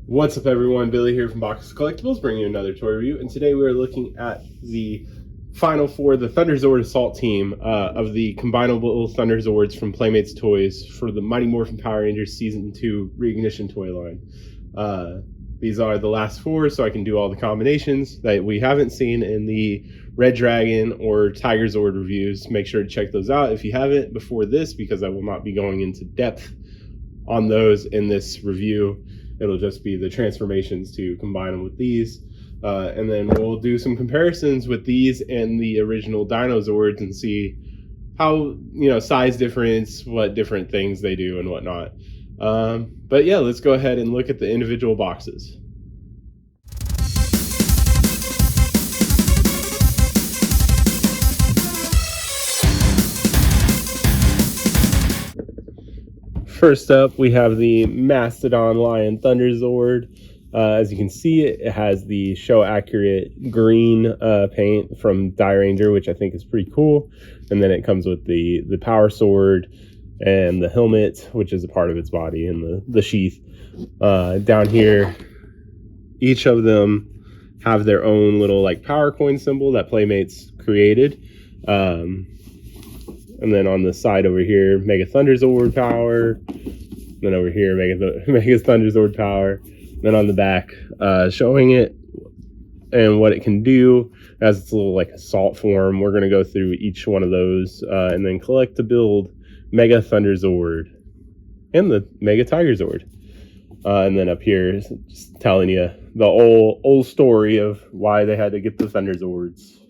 What's up everyone, Billy here from Boxes Collectibles, bringing you another toy review, and today we are looking at the final four, the Thunderzord Assault Team of the Combinable Thunderzords from Playmates Toys for the Mighty Morphin Power Rangers Season 2 Reignition toy line. These are the last four, so I can do all the combinations that we haven't seen in the Red Dragon or Tiger Zord reviews. Make sure to check those out if you haven't before this, because I will not be going into depth on those in this review. It'll just be the transformations to combine them with these. And then we'll do some comparisons with these and the original Dinozords and see how, size difference, what different things they do and whatnot. But yeah, let's go ahead and look at the individual boxes. First up, we have the Mastodon Lion Thunderzord. As you can see, it has the show-accurate green paint from Die Ranger, which I think is pretty cool. And then it comes with the power sword and the helmet, which is a part of its body, and the sheath. Down here, each of them have their own little power coin symbol that Playmates created. And then on the side over here, Mega Thunderzord power. Then over here, Mega Thunderzord power. Then on the back, showing it and what it can do as its little assault form. We're going to go through each one of those and then collect to build Mega Thunderzord and the Mega Tiger Zord. And then up here, just telling you the old story of why they had to get the Thunderzords.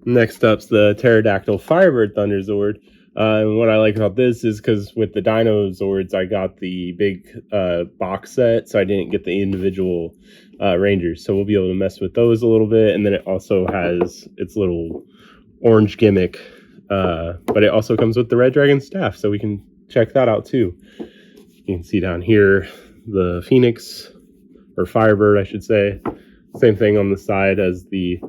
Next up's the Pterodactyl Firebird Thunderzord. And what I like about this is because with the Dinozords, I got the big box set, so I didn't get the individual Rangers. So we'll be able to mess with those a little bit. And then it also has its little orange gimmick. But it also comes with the Red Dragon staff, so we can check that out too. You can see down here the Phoenix, or Firebird, I should say. Same thing on the side as the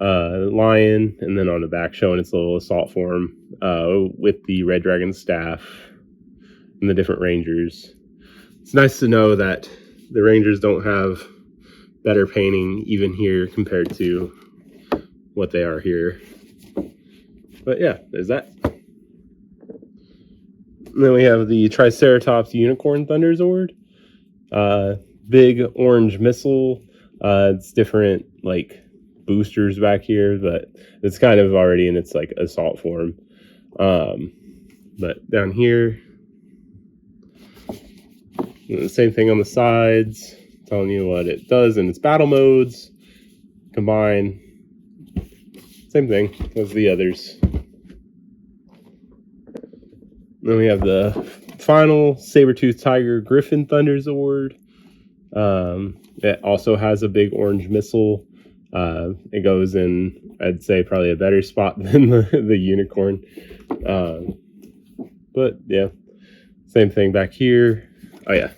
lion, and then on the back showing its little assault form with the Red Dragon staff and the different Rangers. It's nice to know that the Rangers don't have better painting even here compared to what they are here. But yeah, there's that. And then we have the Triceratops Unicorn Thunderzord. Big orange missile. It's different boosters back here, but it's kind of already in its assault form. But down here, the same thing on the sides, telling you what it does in its battle modes. Combine, same thing as the others. Then we have the final Saber-Tooth Tiger Griffin Thunderzord. It also has a big orange missile. It goes in, I'd say, probably a better spot than the unicorn. But yeah, same thing back here. Oh yeah,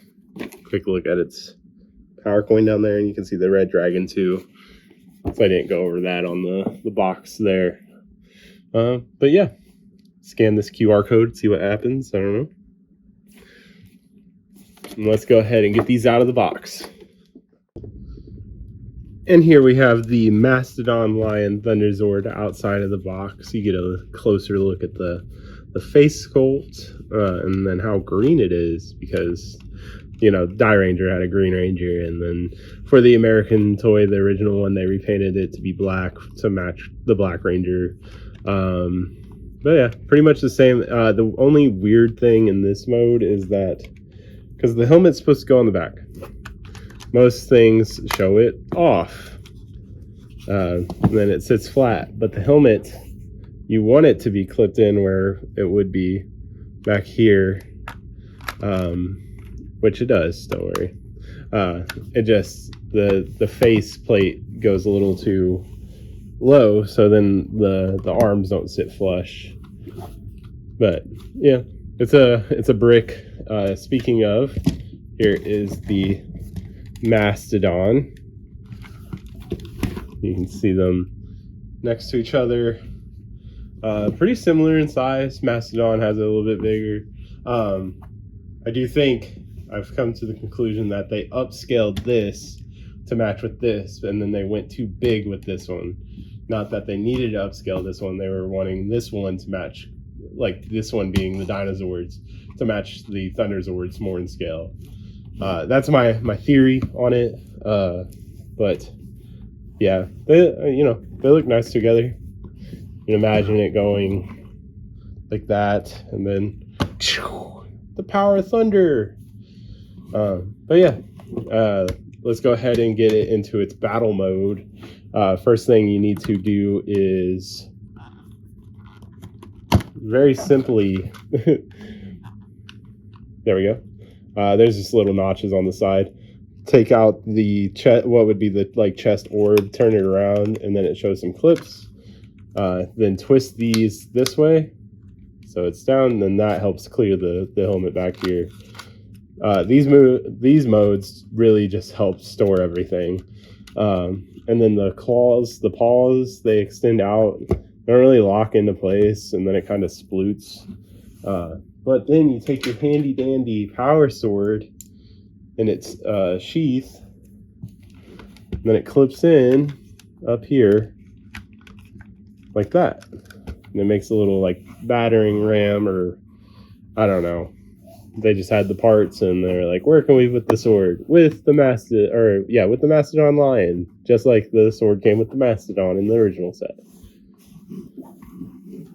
quick look at its power coin down there, and you can see the Red Dragon too. So I didn't go over that on the box there. But yeah, scan this QR code, see what happens. I don't know. And let's go ahead and get these out of the box. And here we have the Mastodon Lion Thunderzord outside of the box. You get a closer look at the face sculpt and then how green it is, because Die Ranger had a green Ranger, and then for the American toy, the original one, they repainted it to be black to match the Black Ranger. But yeah, pretty much the same. The only weird thing in this mode is that because the helmet's supposed to go on the back, most things show it off, and then it sits flat. But the helmet, you want it to be clipped in where it would be back here, which it does, don't worry. It just, the face plate goes a little too low, so then the arms don't sit flush. But yeah, it's a brick. Speaking of, here is the Mastodon. You can see them next to each other. Pretty similar in size. Mastodon has it a little bit bigger. I do think I've come to the conclusion that they upscaled this to match with this, and then they went too big with this one. Not that they needed to upscale this one, they were wanting this one to match, like this one being the Dinozords, to match the Thunder Zords more in scale. That's my theory on it. But yeah, they look nice together. You can imagine it going like that, and then the power of thunder. But yeah, let's go ahead and get it into its battle mode. First thing you need to do is very simply, there we go. There's just little notches on the side. Take out the chest, what would be the chest orb, turn it around, and then it shows some clips. Then twist these this way, so it's down. Then that helps clear the helmet back here. These modes really just help store everything. And then the claws, the paws, they extend out. They don't really lock into place, and then it kind of sploots. But then you take your handy dandy power sword and its sheath, and then it clips in up here like that, and it makes a little battering ram, or I don't know. They just had the parts, and they're like, where can we put the sword? With the with the Mastodon Lion, just like the sword came with the Mastodon in the original set.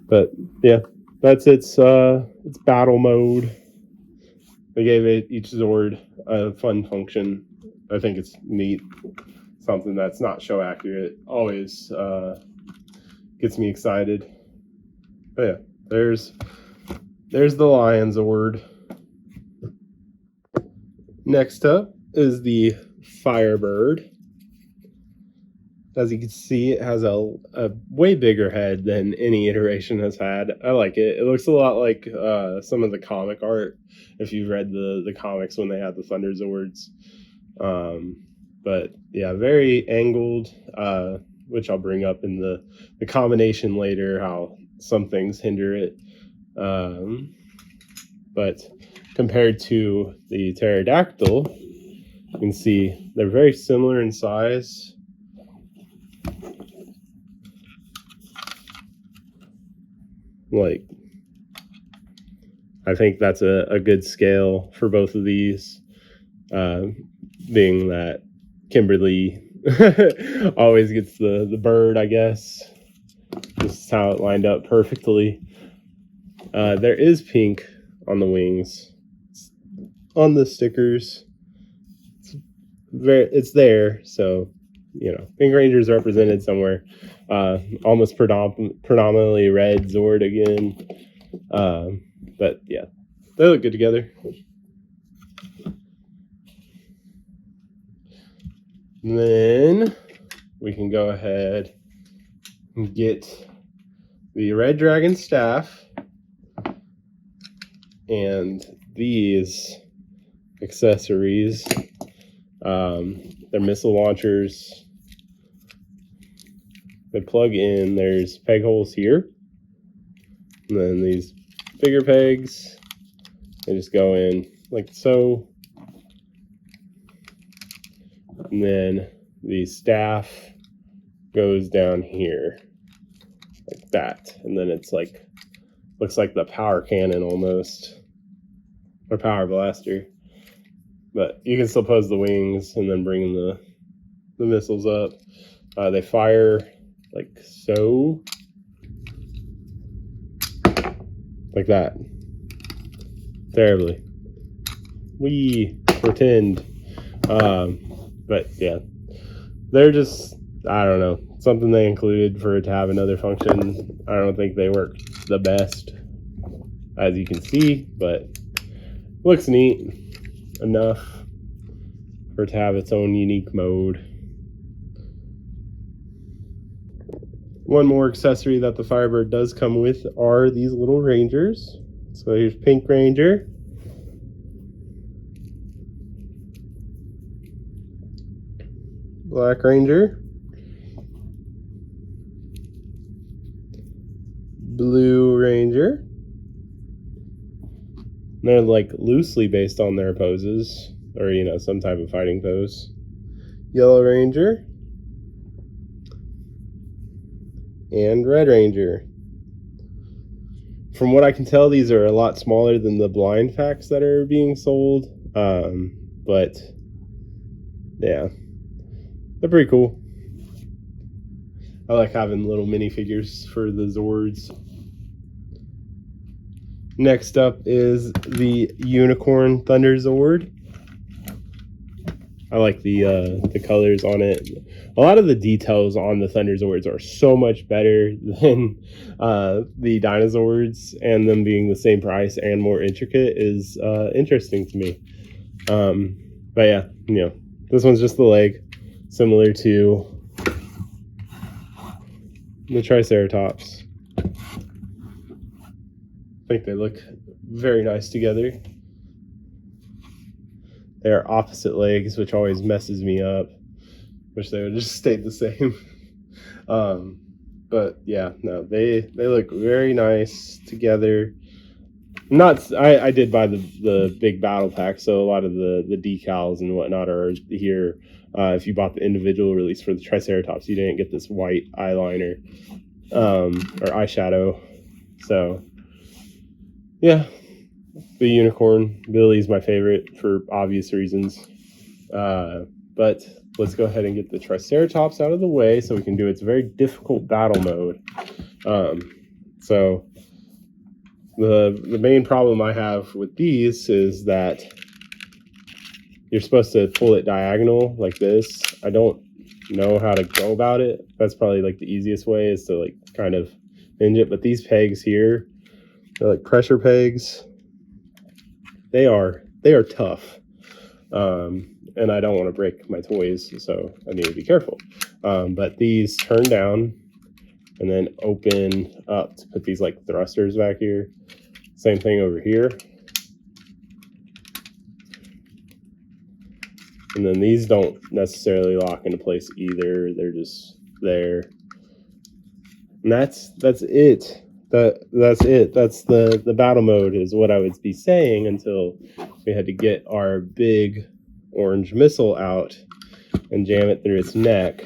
But yeah, that's its battle mode. They gave each Zord a fun function. I think it's neat. Something that's not show accurate. Always gets me excited. But yeah, there's the Lion Zord. Next up is the Firebird. As you can see, it has a way bigger head than any iteration has had. I like it. It looks a lot like some of the comic art, if you've read the comics when they had the Thunder Zords. But yeah, very angled, which I'll bring up in the combination later, how some things hinder it. But compared to the pterodactyl, you can see they're very similar in size. I think that's a good scale for both of these, being that Kimberly always gets the bird, I guess. This is how it lined up perfectly. There is pink on the wings. It's on the stickers. It's there, so Pink Ranger's represented somewhere. Almost predominantly red Zord again. But yeah, they look good together. And then we can go ahead and get the Red Dragon staff and these accessories. They're missile launchers. They plug in. There's peg holes here, and then these bigger pegs, they just go in like so. And then the staff goes down here like that, and then it's looks like the power cannon almost, or power blaster. But you can still pose the wings and then bring the missiles up. They fire like so, like that, terribly. We pretend. But yeah, they're just, I don't know, something they included for it to have another function. I don't think they work the best, as you can see, but looks neat enough for it to have its own unique mode. One more accessory that the Firebird does come with are these little Rangers. So here's Pink Ranger. Black Ranger. Blue Ranger. They're like loosely based on their poses, or you know, some type of fighting pose. Yellow Ranger and Red Ranger. From what I can tell, these are a lot smaller than the blind packs that are being sold. But yeah, they're pretty cool. I like having little minifigures for the Zords. Next up is the Unicorn Thunder Zord. I like the colors on it. A lot of the details on the Thunderzords are so much better than the Dinozords, and them being the same price and more intricate is interesting to me. But yeah, you know, this one's just the leg, similar to the Triceratops. I think they look very nice together. They're opposite legs, which always messes me up. Wish they would just stayed the same. But yeah, no, they look very nice together. I did buy the big battle pack, so a lot of the decals and whatnot are here. If you bought the individual release for the Triceratops, you didn't get this white eyeliner or eyeshadow. So yeah, the Unicorn Billy's my favorite for obvious reasons. But let's go ahead and get the Triceratops out of the way so we can do its very difficult battle mode. So the main problem I have with these is that you're supposed to pull it diagonal like this. I don't know how to go about it. That's probably like the easiest way, is to like kind of hinge it. But these pegs here, they're like pressure pegs. They are tough. And I don't want to break my toys, so I need to be careful. But these turn down and then open up to put these like thrusters back here. Same thing over here. And then these don't necessarily lock into place either. They're just there. And that's it. That's it. That's the battle mode, is what I would be saying, until we had to get our big orange missile out and jam it through its neck.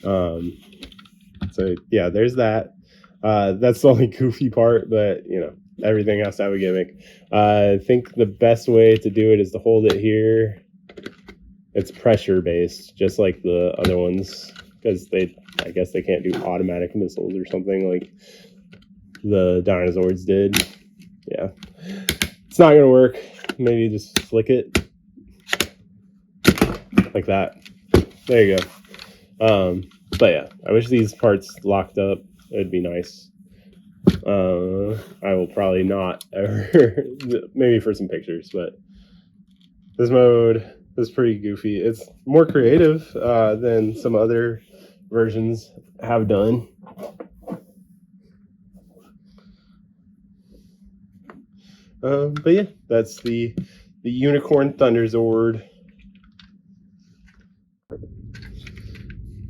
So yeah, there's that. That's the only goofy part, but you know, everything has to have a gimmick. I think the best way to do it is to hold it here. It's pressure based, just like the other ones, because I guess they can't do automatic missiles or something like the Dinozords did. Yeah, it's not gonna work. Maybe just flick it like that. There you go. But yeah, I wish these parts locked up. It'd be nice. I will probably not ever, maybe for some pictures, but this mode is pretty goofy. It's more creative than some other versions have done. But yeah, that's the Unicorn Thunder Zord.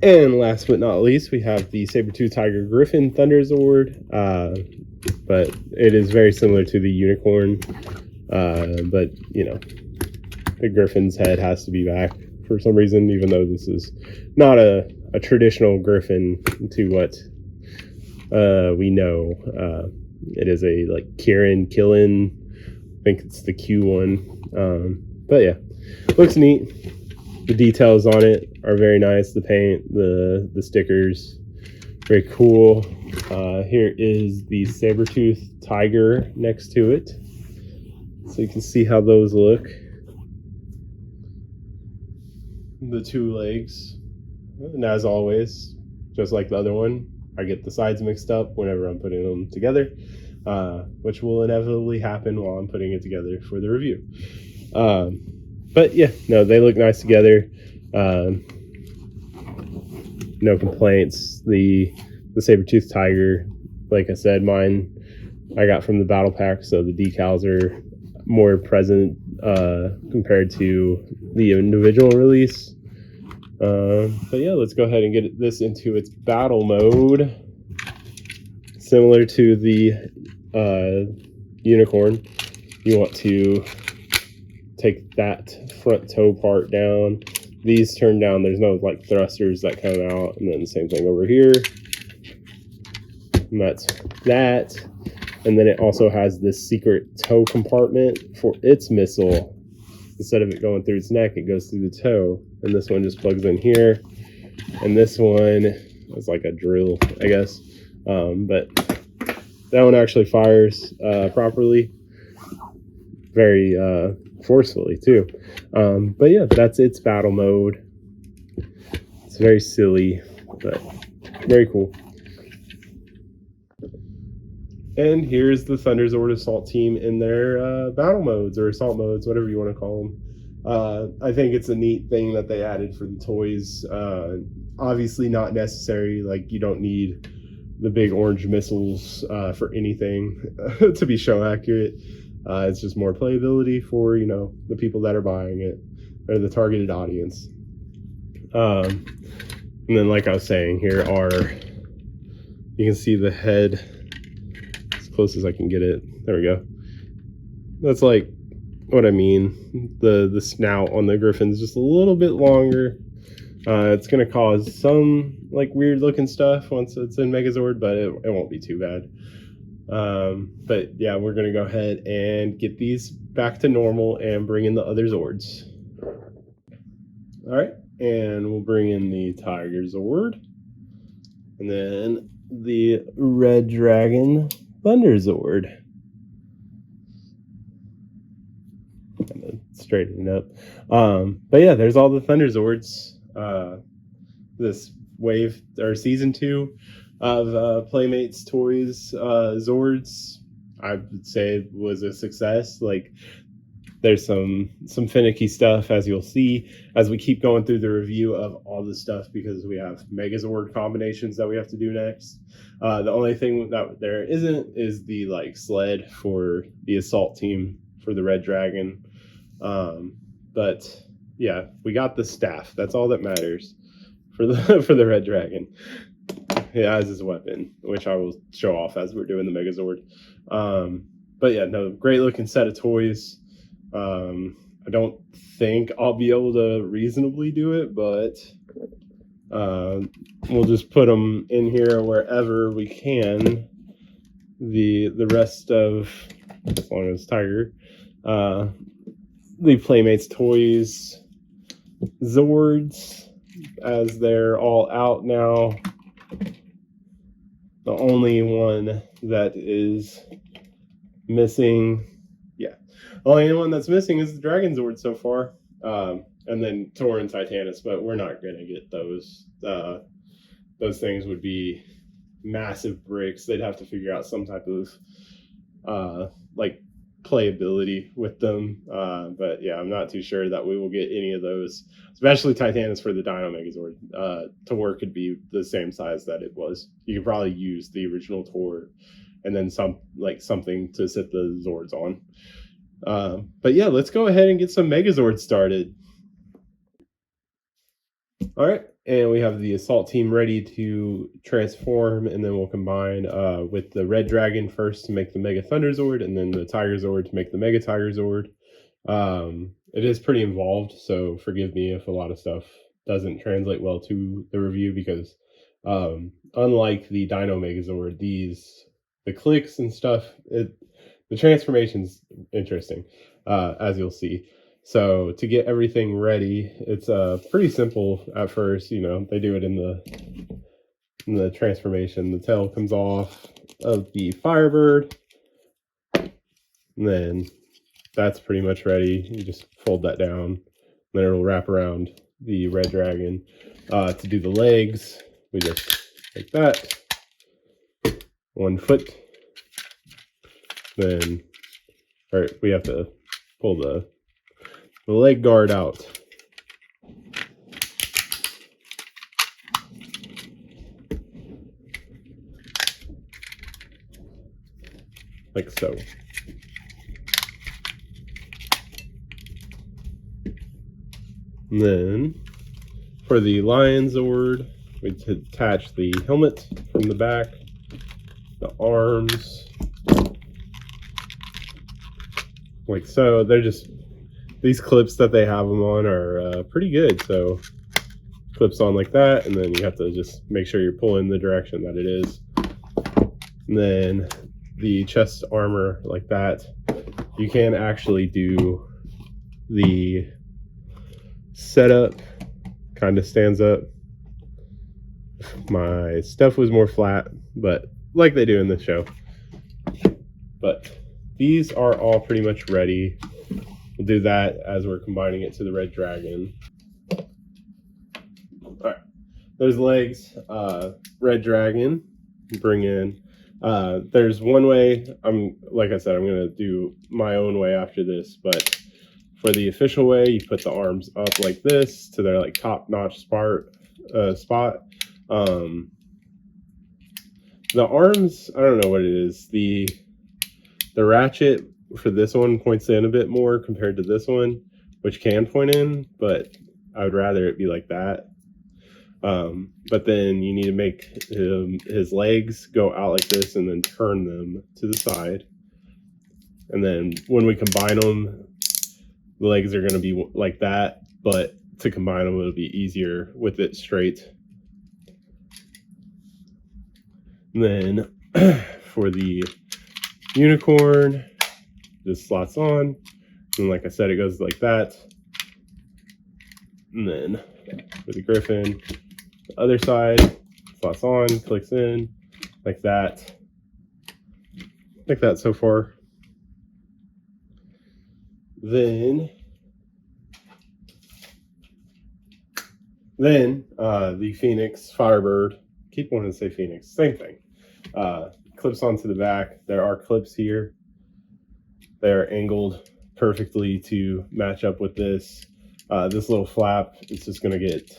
And last but not least, we have the Saber-Tooth Tiger Griffin Thunder Zord. But it is very similar to the Unicorn. But, you know, the Griffin's head has to be back for some reason, even though this is not a traditional Griffin to what we know. It is a like Killin. I think it's the Q one. But yeah, looks neat. The details on it are very nice. The paint, the stickers, very cool. Here is the Saber-Tooth Tiger next to it, so you can see how those look. The two legs, and as always, just like the other one, I get the sides mixed up whenever I'm putting them together, which will inevitably happen while I'm putting it together for the review. But yeah, no, they look nice together. No complaints. The Saber-Tooth Tiger, like I said, mine I got from the battle pack, so the decals are more present compared to the individual release. But yeah, let's go ahead and get this into its battle mode, similar to the Unicorn. you want to take that front toe part down. These turn down. There's no like thrusters that come out. And then the same thing over here. And that's that. And then it also has this secret toe compartment for its missile. Instead of it going through its neck, it goes through the toe. And this one just plugs in here. And this one is like a drill, I guess. But that one actually fires properly. Very forcefully too. But yeah, that's its battle mode. It's very silly, but very cool. And here's the Thunderzord Assault Team in their battle modes or assault modes, whatever you want to call them. I think it's a neat thing that they added for the toys. Obviously not necessary. Like, you don't need the big orange missiles for anything to be show accurate. It's just more playability for, you know, the people that are buying it or the targeted audience. And then, like I was saying, here are, you can see the head as close as I can get it. There we go. That's like what I mean. The snout on the Griffin's just a little bit longer. It's going to cause some like weird looking stuff once it's in Megazord, but it won't be too bad. But yeah, we're going to go ahead and get these back to normal and bring in the other Zords. All right, and we'll bring in the Tiger Zord, and then the Red Dragon Thunder Zord. Kind of straighten it up. But yeah, there's all the Thunder Zords. This wave or season 2 of Playmates Toys Zords, I would say was a success. Like, there's some finicky stuff, as you'll see as we keep going through the review of all the stuff, because we have Megazord combinations that we have to do next. The only thing that there isn't is the like sled for the assault team for the Red Dragon. But yeah, we got the staff. That's all that matters for the Red Dragon. It has his weapon, which I will show off as we're doing the Megazord. But yeah, no, great looking set of toys. I don't think I'll be able to reasonably do it, but we'll just put them in here wherever we can. The rest of, as long as Tiger, the Playmates Toys Zords, as they're all out now. The only one that is missing, the only one that's missing is the Dragon Zord so far, and then Tor and Titanus, but we're not gonna get those. Those things would be massive bricks. They'd have to figure out some type of like playability with them, but yeah, I'm not too sure that we will get any of those, especially Titanus for the Dino Megazord. Tor could be the same size that it was. You could probably use the original Tor and then something to sit the Zords on. But yeah, let's go ahead and get some Megazords started. All right, and we have the assault team ready to transform, and then we'll combine with the Red Dragon first to make the Mega Thunder Zord, and then the Tiger Zord to make the Mega Tiger Zord. It is pretty involved, so forgive me if a lot of stuff doesn't translate well to the review, because unlike the Dino Megazord, the clicks and stuff, the transformation's interesting, as you'll see. So to get everything ready, it's pretty simple at first. You know, they do it in the transformation. The tail comes off of the Firebird, and then that's pretty much ready. You just fold that down, and then it'll wrap around the Red Dragon. To do the legs, we just like that, 1 foot. Then, all right, we have to pull the leg guard out. Like so. And then for the Lion Zord, we attach the helmet from the back, the arms, like so. They're just, these clips that they have them on are pretty good. So clips on like that, and then you have to just make sure you're pulling the direction that it is. And then the chest armor like that, you can actually do the setup, kind of stands up. My stuff was more flat, but like they do in the show. But these are all pretty much ready. We'll do that as we're combining it to the red dragon. All right, there's legs. Red dragon, bring in. There's one way. Like I said, I'm gonna do my own way after this, but for the official way, you put the arms up like this to their like top-notch spot. The arms, I don't know what it is. The ratchet for this one points in a bit more compared to this one, which can point in, but I would rather it be like that. But then you need to make his legs go out like this and then turn them to the side. And then when we combine them, the legs are going to be like that, but to combine them, it'll be easier with it straight. And then for the unicorn, just slots on. And like I said, it goes like that. And then for the griffin, the other side, slots on, clicks in, like that. Like that so far. Then the Phoenix Firebird, keep wanting to say Phoenix, same thing. Clips onto the back. There are clips here. They're angled perfectly to match up with this. This little flap is just going to get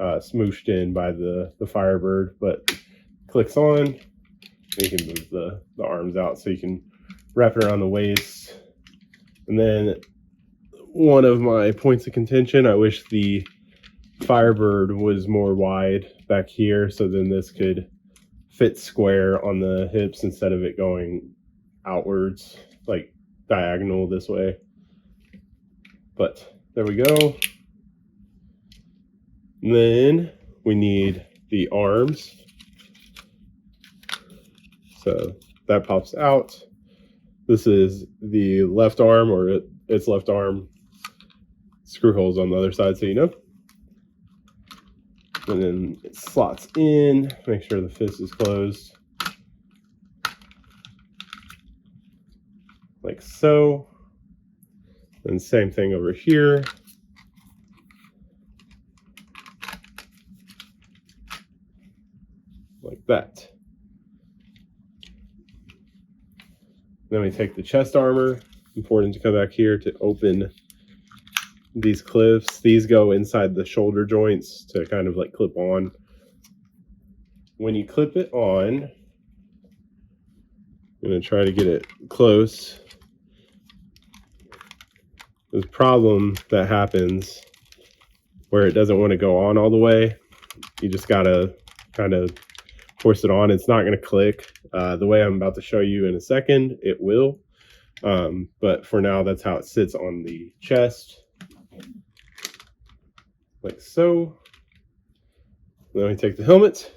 smooshed in by the Firebird, but clicks on. You can move the arms out so you can wrap it around the waist. And then one of my points of contention, I wish the Firebird was more wide back here, so then this could fit square on the hips instead of it going outwards, like diagonal this way. But there we go. And then we need the arms. So that pops out. This is the left arm, or its left arm. Screw holes on the other side, so you know. And then it slots in. Make sure the fist is closed. Like so. And same thing over here. Like that. Then we take the chest armor. Important to come back here to open these clips. These go inside the shoulder joints to kind of like clip on. When you clip it on, I'm going to try to get it close. There's a problem that happens where it doesn't want to go on all the way. You just got to kind of force it on. It's not going to click. The way I'm about to show you in a second, it will. But for now, that's how it sits on the chest. Like so. Then we take the helmet.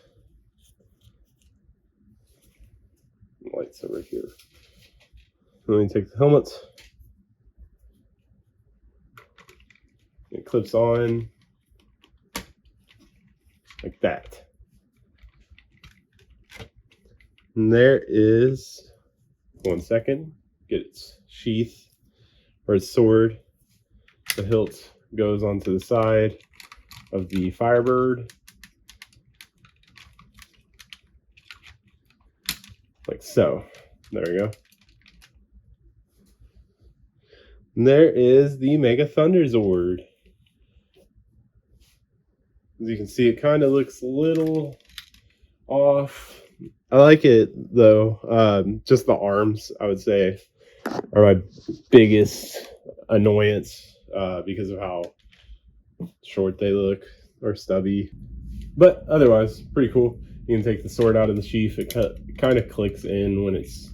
Lights over here. Then we take the helmet. It clips on like that. And there is, 1 second, get its sheath or its sword. The hilt goes onto the side of the Firebird. Like so. There we go. And there is the Mega Thunderzord. As you can see, it kind of looks a little off. I like it though. Just the arms, I would say, are my biggest annoyance because of how short they look or stubby. But otherwise, pretty cool. You can take the sword out of the sheath. It kind of clicks in when it's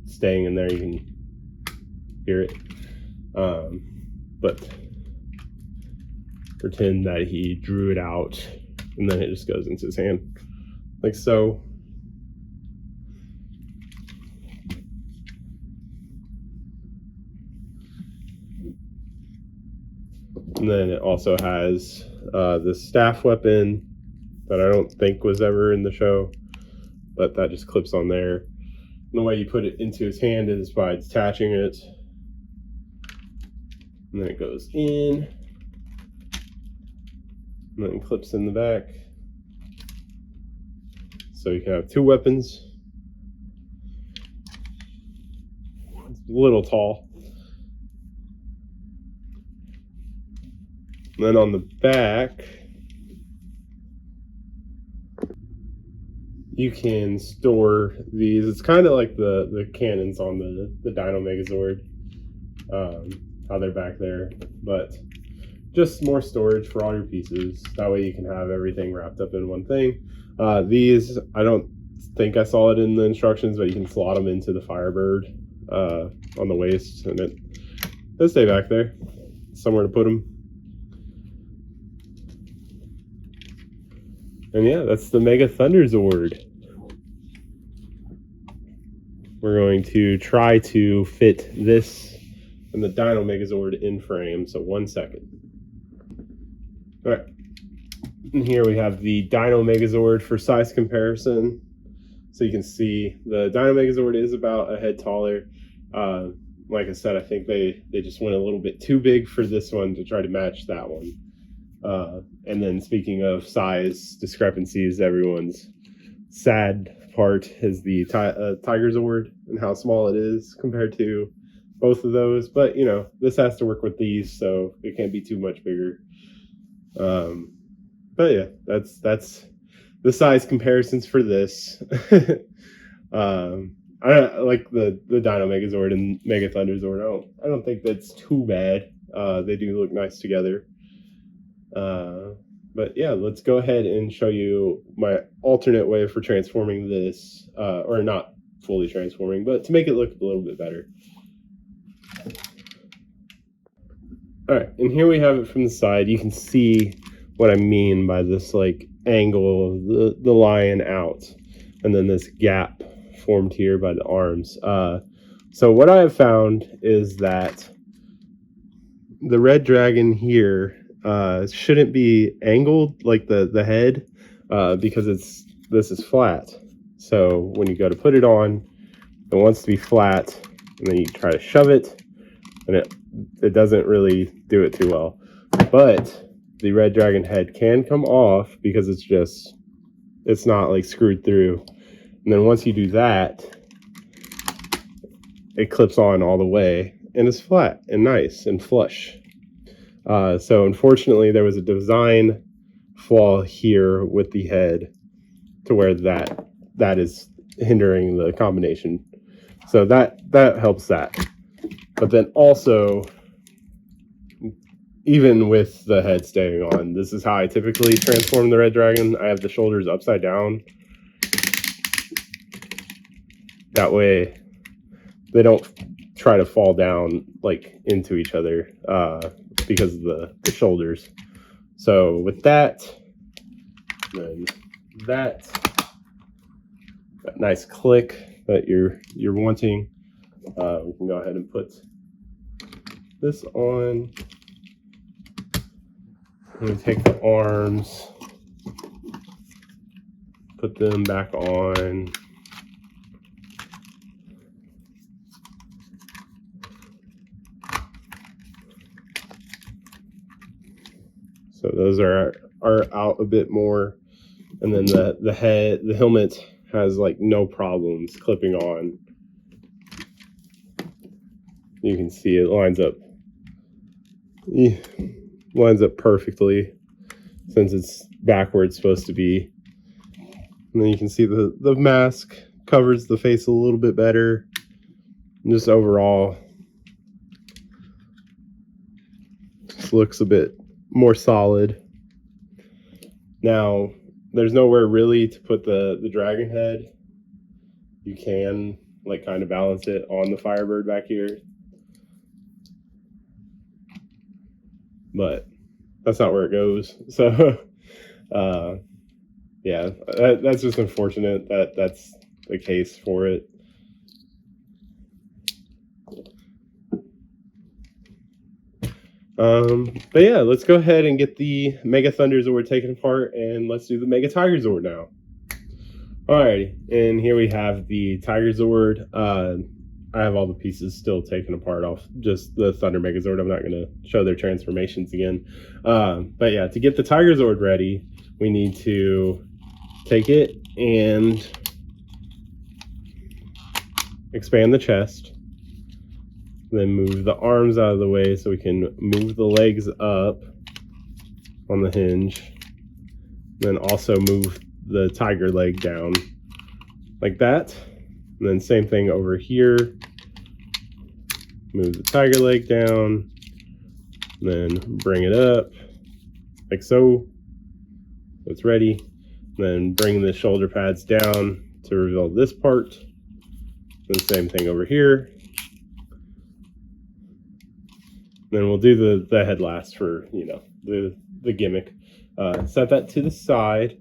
staying in there. You can hear it. But pretend that he drew it out, and then it just goes into his hand, like so. And then it also has this staff weapon that I don't think was ever in the show, but that just clips on there. And the way you put it into his hand is by detaching it, and then it goes in, and then clips in the back. So you can have two weapons. It's a little tall. And then on the back, you can store these. It's kind of like the cannons on the Dino Megazord, how they're back there, but just more storage for all your pieces. That way you can have everything wrapped up in one thing. These, I don't think I saw it in the instructions, but you can slot them into the Firebird on the waist, and they'll stay back there, somewhere to put them. And yeah, that's the Mega Thunderzord. We're going to try to fit this and the Dino Megazord in frame, so 1 second. All right, and here we have the Dino Megazord for size comparison. So you can see the Dino Megazord is about a head taller. Like I said, I think they just went a little bit too big for this one to try to match that one. And then speaking of size discrepancies, everyone's sad part is the Tiger Zord and how small it is compared to both of those. But you know, this has to work with these, so it can't be too much bigger. But yeah, that's the size comparisons for this. I like the Dino Megazord and Mega Thunderzord. I don't think that's too bad. They do look nice together. But yeah, let's go ahead and show you my alternate way for transforming this, or not fully transforming, but to make it look a little bit better. All right, and here we have it from the side. You can see what I mean by this like angle of the lion out, and then this gap formed here by the arms. So what I have found is that the red dragon here shouldn't be angled like the head, because this is flat. So when you go to put it on, it wants to be flat, and then you try to shove it, and it doesn't really do it too well. But the red dragon head can come off because it's not like screwed through. And then once you do that, it clips on all the way and is flat and nice and flush. So unfortunately, there was a design flaw here with the head to where that is hindering the combination. So that helps that. But then also, even with the head staying on, this is how I typically transform the red dragon. I have the shoulders upside down. That way they don't try to fall down like into each other because of the shoulders. So with that, then that nice click that you're wanting, we can go ahead and put this on. I'm going to take the arms, put them back on. So those are out a bit more, and then the helmet has like no problems clipping on. You can see it lines up perfectly since it's backwards supposed to be. And then you can see the mask covers the face a little bit better. And just overall, just looks a bit more solid. Now, there's nowhere really to put the dragon head. You can like kind of balance it on the Firebird back here. but that's not where it goes. So, yeah, that's just unfortunate that that's the case for it. But yeah, let's go ahead and get the Mega Thunder Zord taken apart, and let's do the Mega Tiger Zord now. Alrighty, and here we have the Tiger Zord. I have all the pieces still taken apart off just the Thunder Megazord. I'm not going to show their transformations again. But yeah, to get the Tiger Zord ready, we need to take it and expand the chest. Then move the arms out of the way so we can move the legs up on the hinge. Then also move the tiger leg down like that. And then same thing over here. Move the tiger leg down, then bring it up like so. It's ready. Then bring the shoulder pads down to reveal this part. Then same thing over here. Then we'll do the head last for, you know, the gimmick. Set that to the side.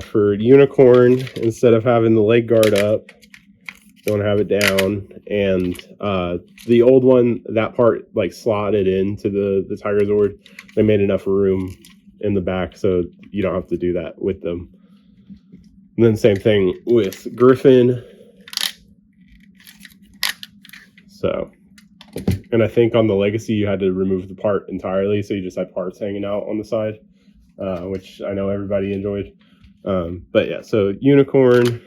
For unicorn, instead of having the leg guard up, don't have it down, and the old one, that part like slotted into the Tiger Zord. They made enough room in the back so you don't have to do that with them. And then same thing with Griffin. So, and I think on the Legacy you had to remove the part entirely, so you just had parts hanging out on the side, which I know everybody enjoyed. But yeah, so unicorn.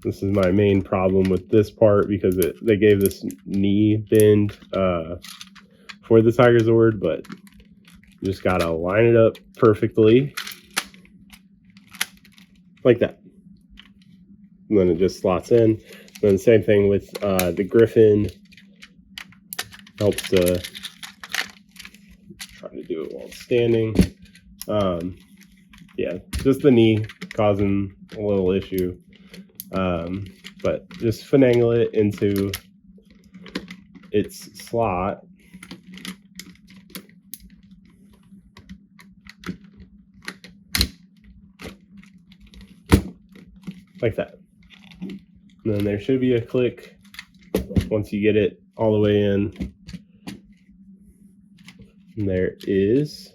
This is my main problem with this part because they gave this knee bend for the Tiger Zord, but you just gotta line it up perfectly like that. And then it just slots in. And then same thing with the Griffin. Helps to try to do it while standing. Yeah, just the knee causing a little issue. But just finagle it into its slot. Like that. And then there should be a click once you get it all the way in. And there is.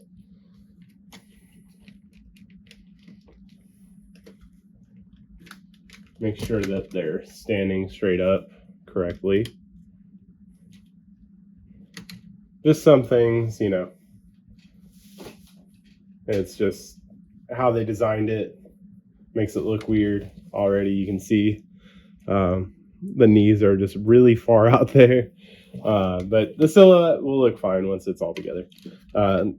Make sure that they're standing straight up correctly. Just some things, you know, it's just how they designed it makes it look weird already. You can see the knees are just really far out there, but the silhouette will look fine once it's all together.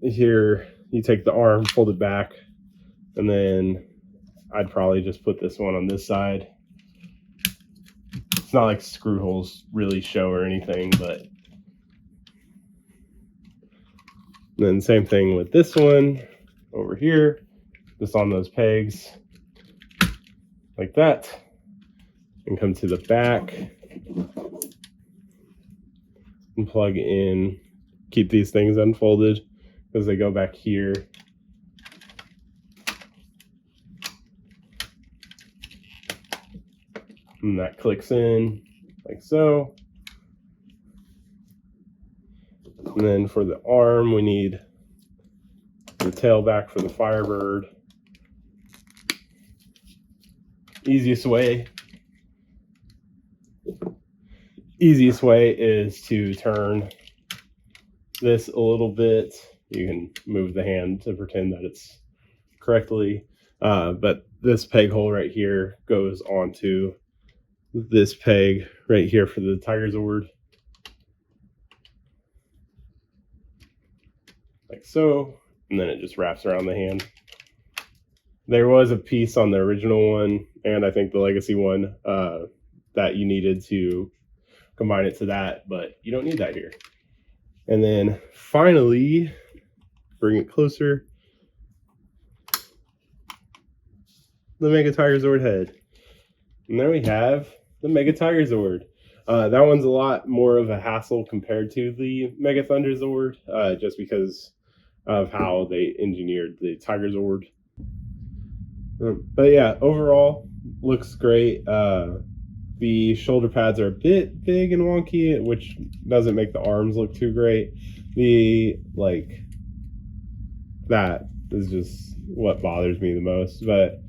Here you take the arm, fold it back, and then I'd probably just put this one on this side. It's not like screw holes really show or anything, but then same thing with this one over here, just on those pegs like that, and come to the back and plug in. Keep these things unfolded because they go back here. And that clicks in like so. And then for the arm, we need the tail back for the Firebird. Easiest way is to turn this a little bit. You can move the hand to pretend that it's correctly, but this peg hole right here goes onto this peg right here for the Tiger Zord, like so, and then it just wraps around the hand. There was a piece on the original one, and I think the Legacy one, that you needed to combine it to that, but you don't need that here. And then finally, bring it closer, the Mega Tiger Zord head. And there we have the Mega Tiger Zord. That one's a lot more of a hassle compared to the Mega Thunder Zord, just because of how they engineered the Tiger Zord. But yeah, overall, looks great. The shoulder pads are a bit big and wonky, which doesn't make the arms look too great. That is just what bothers me the most. But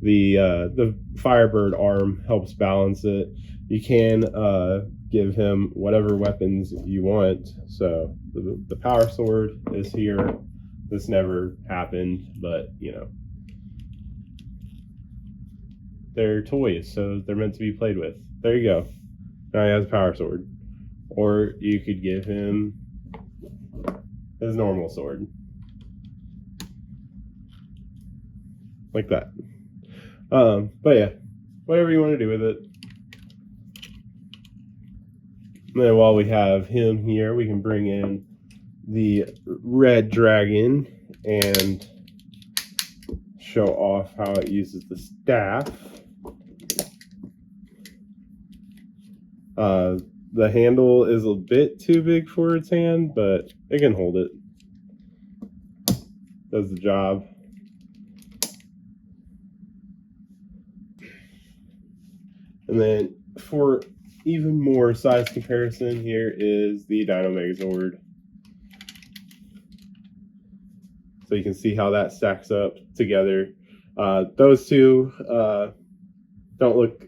the Firebird arm helps balance it. You can give him whatever weapons you want. So the Power Sword is here. This never happened, but you know, they're toys, so they're meant to be played with. There you go. Now he has a Power Sword. Or you could give him his normal sword. Like that. But yeah, whatever you want to do with it. And then while we have him here, we can bring in the Red Dragon and show off how it uses the staff. The handle is a bit too big for its hand, but it can hold it. Does the job. And then for even more size comparison, here is the Dino Megazord. So you can see how that stacks up together. Those two don't look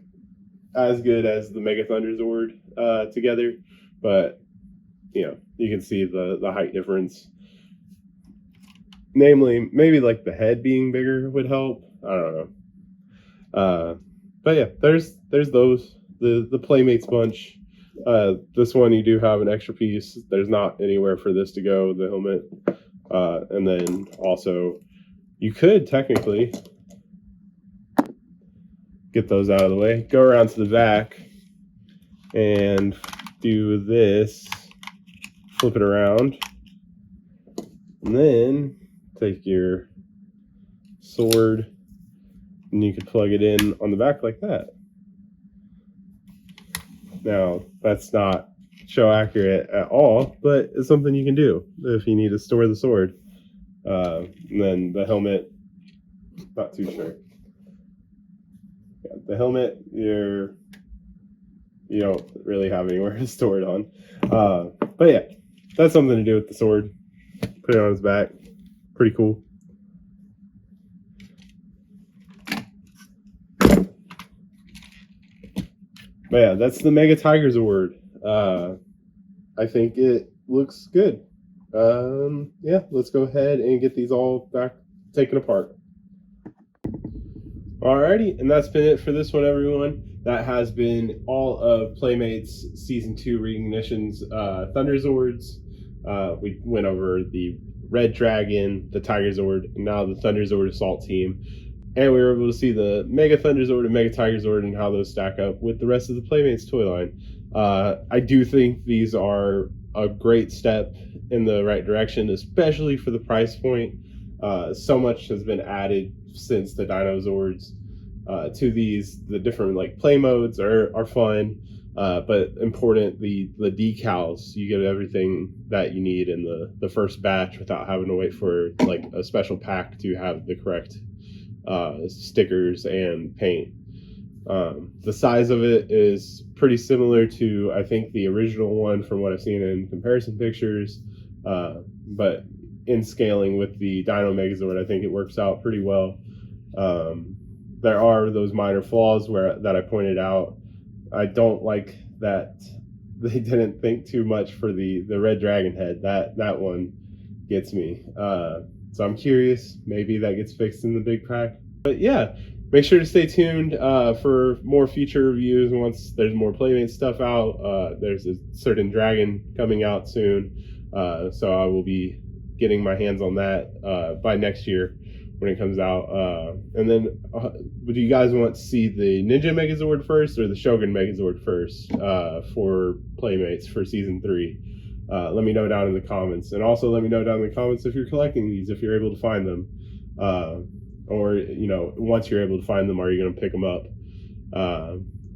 as good as the Mega Thunderzord together, but you know, you can see the height difference. Namely, maybe like the head being bigger would help. I don't know. But yeah, there's those. The Playmates bunch. This one you do have an extra piece. There's not anywhere for this to go, the helmet. And then also, you could technically get those out of the way. Go around to the back and do this. Flip it around. And then take your sword and you can plug it in on the back like that. Now, that's not show accurate at all, but it's something you can do if you need to store the sword. And then the helmet, not too sure. Yeah, the helmet, you don't really have anywhere to store it on. But yeah, that's something to do with the sword. Put it on his back. Pretty cool. But yeah, that's the Mega Tiger Zord. I think it looks good. Yeah, let's go ahead and get these all back taken apart. Alrighty, and that's been it for this one, everyone. That has been all of Playmates Season 2 Reignition's Thunderzords. We went over the Red Dragon, the Tiger Zord, and now the Thunderzord Assault Team. And we were able to see the Mega Thunderzord and Mega Tiger Zord and how those stack up with the rest of the Playmates toy line. I do think these are a great step in the right direction, especially for the price point. So much has been added since the Dino Zords to these. The different like play modes are fun, but important, the decals. You get everything that you need in the first batch without having to wait for like a special pack to have the correct stickers and paint. The size of it is pretty similar to, I think, the original one from what I've seen in comparison pictures, but in scaling with the Dino Megazord, I think it works out pretty well. There are those minor flaws that I pointed out. I don't like that they didn't think too much for the Red Dragon head. That one gets me. So I'm curious, maybe that gets fixed in the big pack. But yeah, make sure to stay tuned for more future reviews once there's more Playmate stuff out. There's a certain dragon coming out soon, so I will be getting my hands on that by next year when it comes out. And then, would you guys want to see the Ninja Megazord first or the Shogun Megazord first for Playmates for Season 3? Let me know down in the comments, and also let me know down in the comments if you're collecting these, if you're able to find them, or once you're able to find them, are you going to pick them up,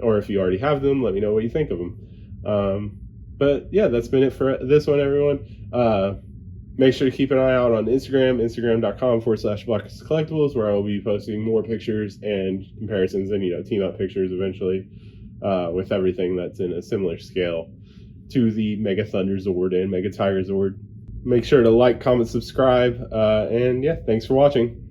or if you already have them, let me know what you think of them. But yeah, that's been it for this one, everyone. Make sure to keep an eye out on Instagram, instagram.com/Blackest Collectibles, where I will be posting more pictures and comparisons and, team up pictures eventually with everything that's in a similar scale to the Mega Thunder Zord and Mega Tiger Zord. Make sure to like, comment, subscribe, and yeah, thanks for watching.